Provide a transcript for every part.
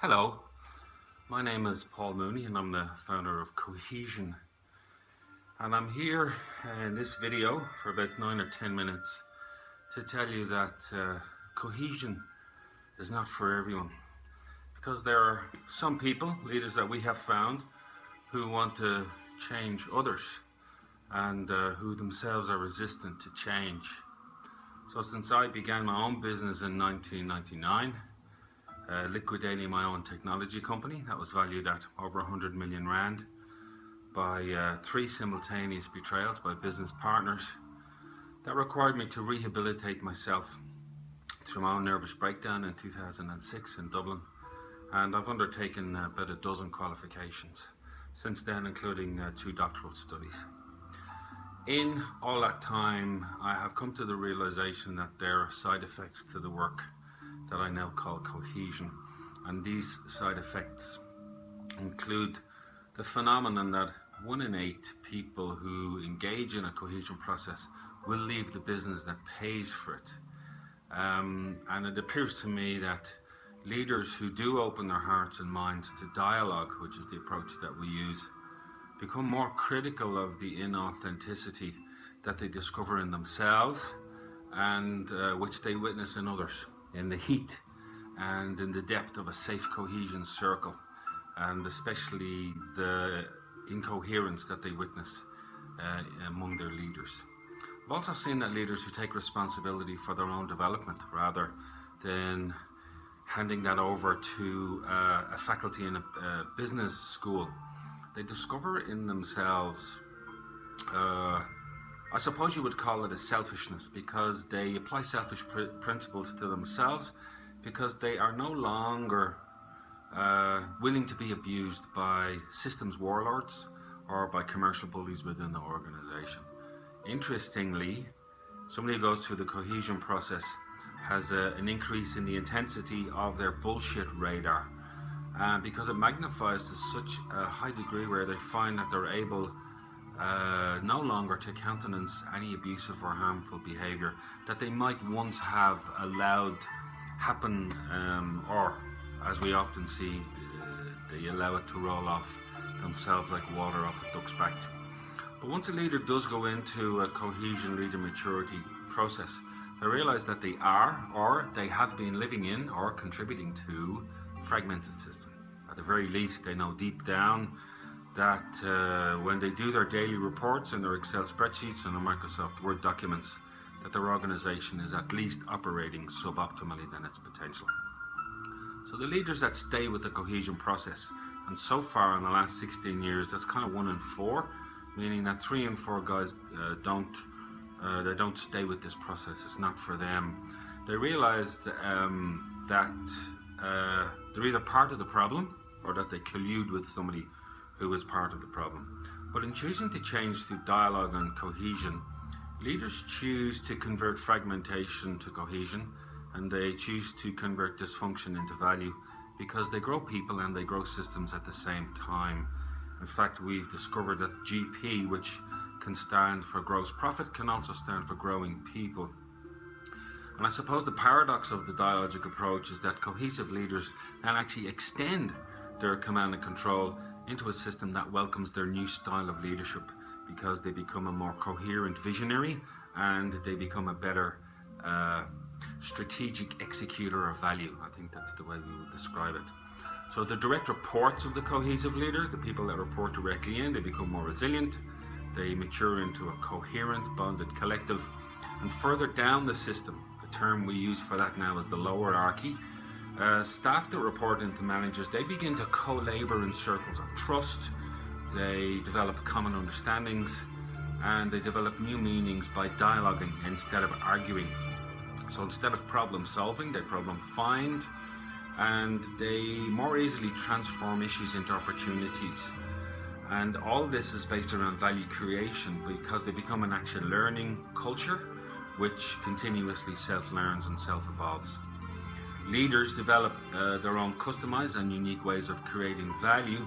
Hello, my name is Paul Mooney and I'm the founder of Cohesion, and I'm here in this video for about 9 or 10 minutes to tell you that cohesion is not for everyone, because there are some people, leaders that we have found, who want to change others and who themselves are resistant to change. So since I began my own business in 1999, liquidating my own technology company that was valued at over 100 million rand by 3 simultaneous betrayals by business partners, that required me to rehabilitate myself through my own nervous breakdown in 2006 in Dublin, and I've undertaken about a dozen qualifications since then, including 2 doctoral studies. In all that time, I have come to the realization that there are side effects to the work that I now call cohesion, and these side effects include the phenomenon that 1 in 8 people who engage in a cohesion process will leave the business that pays for it. And it appears to me that leaders who do open their hearts and minds to dialogue, which is the approach that we use, become more critical of the inauthenticity that they discover in themselves and which they witness in others, in the heat and in the depth of a safe cohesion circle, and especially the incoherence that they witness among their leaders. I've also seen that leaders who take responsibility for their own development rather than handing that over to a faculty in a business school, they discover in themselves, I suppose you would call it a selfishness, because they apply selfish principles to themselves because they are no longer willing to be abused by systems warlords or by commercial bullies within the organization. Interestingly, somebody who goes through the cohesion process has an increase in the intensity of their bullshit radar, because it magnifies to such a high degree where they find that they're able no longer to countenance any abusive or harmful behavior that they might once have allowed happen, or as we often see, they allow it to roll off themselves like water off a duck's back. But once a leader does go into a cohesion leader maturity process, they realize that they are, or they have been living in or contributing to, a fragmented system. At the very least, they know deep down that when they do their daily reports in their Excel spreadsheets and their Microsoft Word documents, that their organization is at least operating suboptimally than its potential. So the leaders that stay with the cohesion process, and so far in the last 16 years, that's kind of 1 in 4, meaning that 3 in 4 guys don't stay with this process. It's not for them. They realize that they're either part of the problem or that they collude with somebody who is part of the problem. But in choosing to change through dialogue and cohesion, leaders choose to convert fragmentation to cohesion, and they choose to convert dysfunction into value, because they grow people and they grow systems at the same time. In fact, we've discovered that GP, which can stand for gross profit, can also stand for growing people. And I suppose the paradox of the dialogic approach is that cohesive leaders can actually extend their command and control into a system that welcomes their new style of leadership, because they become a more coherent visionary and they become a better strategic executor of value. I think that's the way we would describe it. So the direct reports of the cohesive leader, the people that report directly in, they become more resilient, they mature into a coherent, bonded collective. And further down the system, the term we use for that now is the lower hierarchy, staff that report into managers, they begin to co-labor in circles of trust, they develop common understandings, and they develop new meanings by dialoguing instead of arguing. So instead of problem solving, they problem find, and they more easily transform issues into opportunities. And all this is based around value creation, because they become an action learning culture which continuously self-learns and self-evolves. Leaders develop their own customized and unique ways of creating value,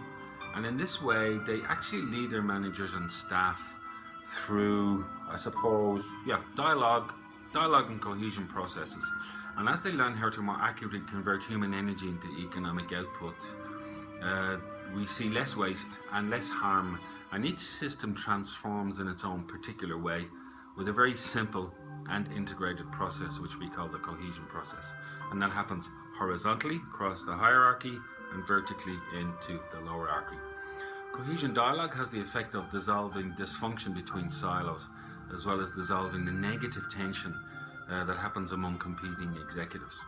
and in this way they actually lead their managers and staff through, I suppose, dialogue and cohesion processes. And as they learn how to more accurately convert human energy into economic output, we see less waste and less harm, and each system transforms in its own particular way with a very simple and integrated process which we call the cohesion process. And that happens horizontally across the hierarchy and vertically into the lower hierarchy. Cohesion dialogue has the effect of dissolving dysfunction between silos, as well as dissolving the negative tension that happens among competing executives.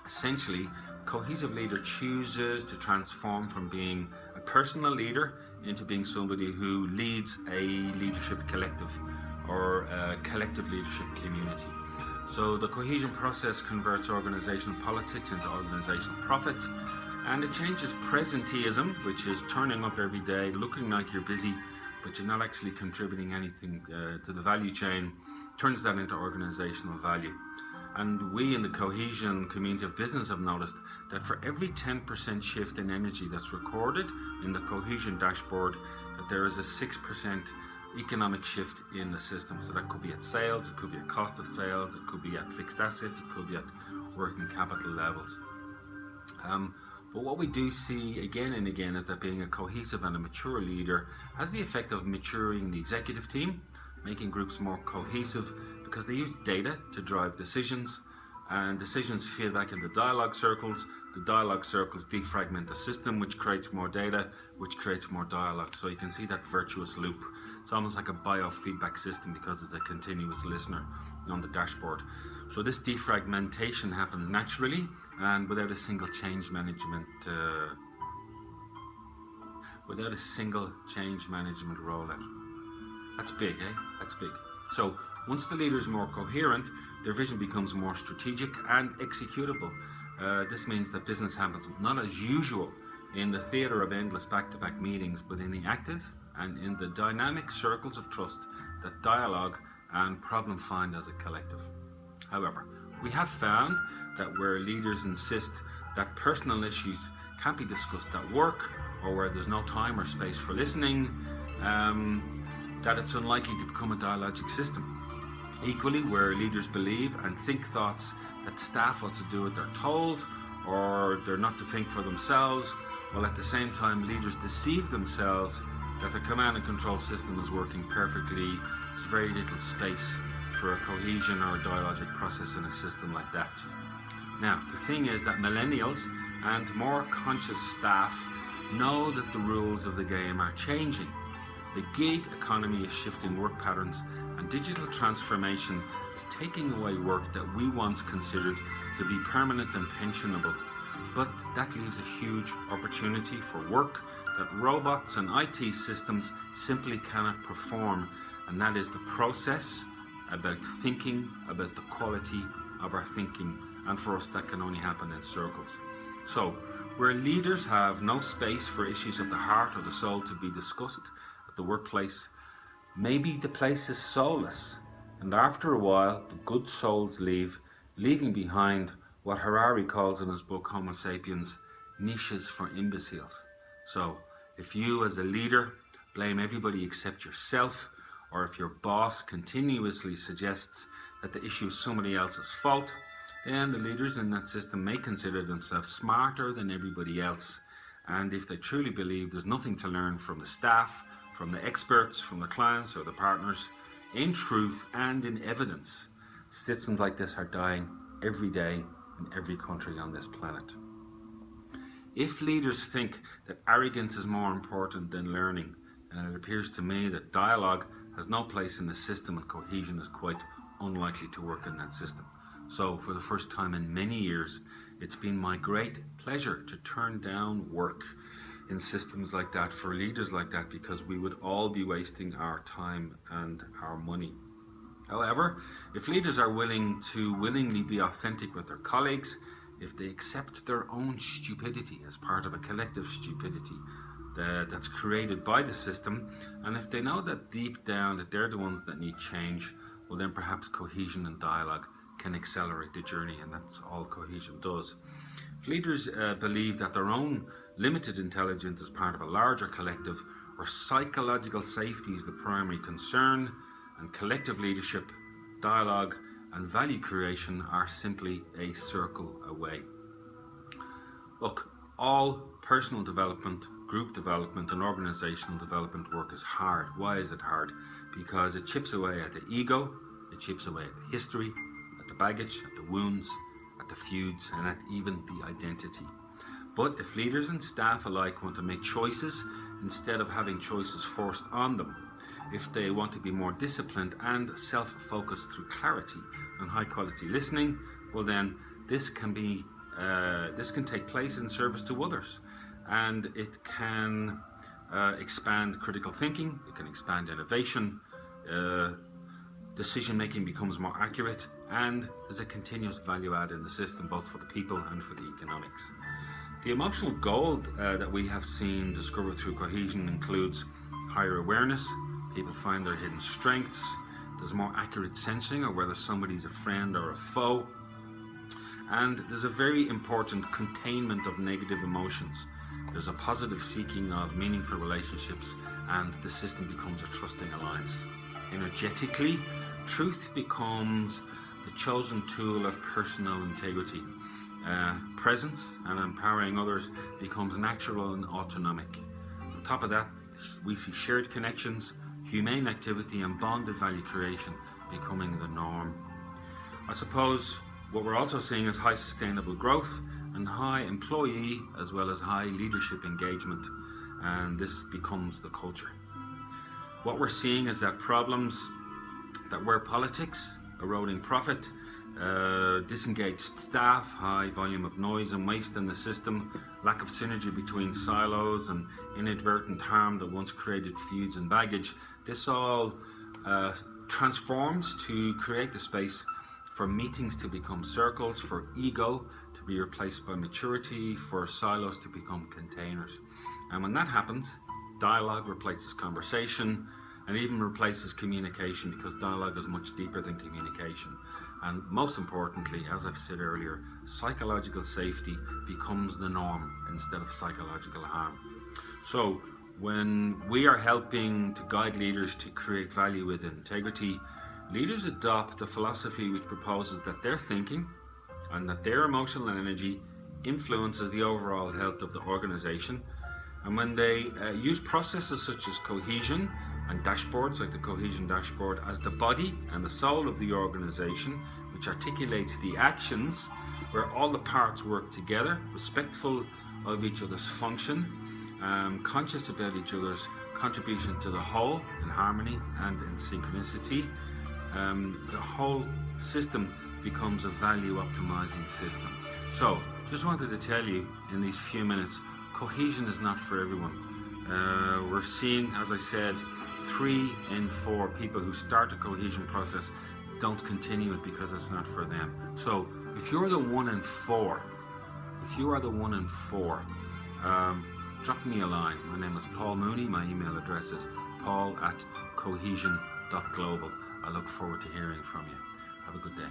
Essentially, a cohesive leader chooses to transform from being a personal leader into being somebody who leads a leadership collective or a collective leadership community. So the cohesion process converts organizational politics into organizational profit, and it changes presenteeism, which is turning up every day, looking like you're busy, but you're not actually contributing anything to the value chain, turns that into organizational value. And we in the cohesion community of business have noticed that for every 10% shift in energy that's recorded in the cohesion dashboard, that there is a 6% economic shift in the system. So that could be at sales, it could be at cost of sales, it could be at fixed assets, it could be at working capital levels. But what we do see again and again is that being a cohesive and a mature leader has the effect of maturing the executive team, making groups more cohesive because they use data to drive decisions, and decisions feed back into dialogue circles. The dialogue circles defragment the system, which creates more data, which creates more dialogue. So you can see that virtuous loop. It's almost like a biofeedback system because it's a continuous listener on the dashboard. So this defragmentation happens naturally and without a single change management rollout. That's big, eh? That's big. So once the leader is more coherent, their vision becomes more strategic and executable. This means that business happens not as usual in the theater of endless back-to-back meetings, but in the active and in the dynamic circles of trust that dialogue and problem find as a collective. However, we have found that where leaders insist that personal issues can't be discussed at work, or where there's no time or space for listening, that it's unlikely to become a dialogic system. Equally, where leaders believe and think thoughts that staff ought to do what they're told, or they're not to think for themselves, while at the same time leaders deceive themselves that the command and control system is working perfectly, there's very little space for a cohesion or a dialogic process in a system like that. Now, the thing is that millennials and more conscious staff know that the rules of the game are changing. The gig economy is shifting work patterns, and digital transformation is taking away work that we once considered to be permanent and pensionable. But that leaves a huge opportunity for work that robots and IT systems simply cannot perform, and that is the process about thinking, about the quality of our thinking, and for us that can only happen in circles. So, where leaders have no space for issues of the heart or the soul to be discussed at the workplace, maybe the place is soulless, and after a while the good souls leave, leaving behind what Harari calls in his book Homo Sapiens, niches for imbeciles. So, if you as a leader blame everybody except yourself, or if your boss continuously suggests that the issue is somebody else's fault, then the leaders in that system may consider themselves smarter than everybody else. And if they truly believe there's nothing to learn from the staff, from the experts, from the clients or the partners, in truth and in evidence, systems like this are dying every day in every country on this planet. If leaders think that arrogance is more important than learning, and it appears to me that dialogue has no place in the system and cohesion is quite unlikely to work in that system. So for the first time in many years, it's been my great pleasure to turn down work in systems like that for leaders like that, because we would all be wasting our time and our money. However, if leaders are willing to willingly be authentic with their colleagues, if they accept their own stupidity as part of a collective stupidity that's created by the system, and if they know that deep down that they're the ones that need change, well then perhaps cohesion and dialogue can accelerate the journey, and that's all cohesion does. If leaders believe that their own limited intelligence is part of a larger collective, where psychological safety is the primary concern, and collective leadership, dialogue and value creation are simply a circle away. Look, all personal development, group development and organizational development work is hard. Why is it hard? Because it chips away at the ego, it chips away at the history, at the baggage, at the wounds, at the feuds, and at even the identity. But if leaders and staff alike want to make choices instead of having choices forced on them, if they want to be more disciplined and self-focused through clarity and high-quality listening, well then this can take place in service to others, and it can expand critical thinking, it can expand innovation, decision making becomes more accurate, and there's a continuous value add in the system, both for the people and for the economics. The emotional gold that we have seen discovered through Cohesion includes higher awareness. People find their hidden strengths. There's more accurate sensing of whether somebody's a friend or a foe. And there's a very important containment of negative emotions. There's a positive seeking of meaningful relationships, and the system becomes a trusting alliance. Energetically, truth becomes the chosen tool of personal integrity. Presence and empowering others becomes natural and autonomic. On top of that, we see shared connections, humane activity and bonded value creation becoming the norm. I suppose what we're also seeing is high sustainable growth and high employee as well as high leadership engagement, and this becomes the culture. What we're seeing is that problems that were politics, eroding profit, disengaged staff, high volume of noise and waste in the system, lack of synergy between silos and inadvertent harm that once created feuds and baggage, this all transforms to create the space for meetings to become circles, for ego to be replaced by maturity, for silos to become containers. And when that happens, dialogue replaces conversation and even replaces communication, because dialogue is much deeper than communication. And most importantly, as I've said earlier, psychological safety becomes the norm instead of psychological harm. So when we are helping to guide leaders to create value with integrity, leaders adopt a philosophy which proposes that their thinking and that their emotional energy influences the overall health of the organization. And when they use processes such as cohesion and dashboards like the Cohesion dashboard as the body and the soul of the organization, which articulates the actions where all the parts work together, respectful of each other's function, conscious about each other's contribution to the whole in harmony and in synchronicity, the whole system becomes a value optimizing system. So just wanted to tell you in these few minutes, cohesion is not for everyone. We're seeing, as I said, 3 in 4 people who start a cohesion process don't continue it because it's not for them. So if you're the 1 in 4, drop me a line. My name is Paul Mooney. My email address is paul@cohesion.global. I look forward to hearing from you. Have a good day.